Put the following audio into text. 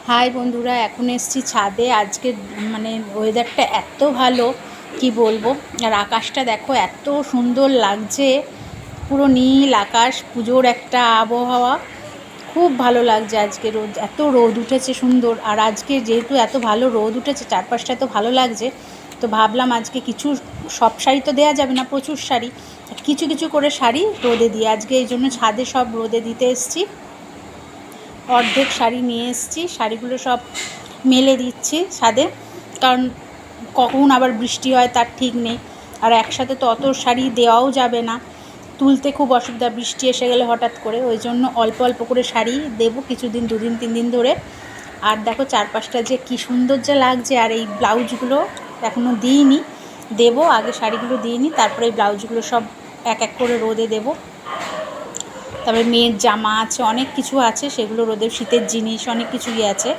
High বন্ধুরা, এখন এসেছি ছাদে। আজকে মানে ওয়েদারটা এত ভালো কি বলবো। আর আকাশটা দেখো এত সুন্দর লাগছে, পুরো নীল আকাশ, পুজোর একটা আবহাওয়া। খুব ভালো লাগছে আজকে। এত রোদ উঠেছে সুন্দর। আর আজকে যেহেতু এত ভালো রোদ উঠেছে, চারপাশটা এত ভালো লাগছে, তো ভাবলাম আজকে কিছু, সব শাড়ি তো দেওয়া যাবে না, প্রচুর শাড়ি, কিছু কিছু করে শাড়ি রোদে দিই আজকে। এই জন্য ছাদে সব রোদে দিতে এসেছি। অর্ধেক শাড়ি নিয়ে এসেছি, শাড়িগুলো সব মেলে দিচ্ছি ছাদে, কারণ কখন আবার বৃষ্টি হয় তার ঠিক নেই। আর একসাথে তো অত শাড়ি দেওয়াও যাবে না, তুলতে খুব অসুবিধা, বৃষ্টি এসে গেলে হঠাৎ করে। ওই জন্য অল্প অল্প করে শাড়ি দেবো কিছুদিন, 2 দিন 3 দিন ধরে। আর দেখো চারপাশটা যে কী সুন্দর যে লাগছে। আর এই ব্লাউজগুলো এখনও দিইনি, দেবো। আগে শাড়িগুলো দিইনি, তারপরে এই ব্লাউজগুলো সব এক এক করে রোদে দেবো। তারপরে মেয়ের জামা আছে, অনেক কিছু আছে, সেগুলো রোদে, শীতের জিনিস অনেক কিছুই আছে।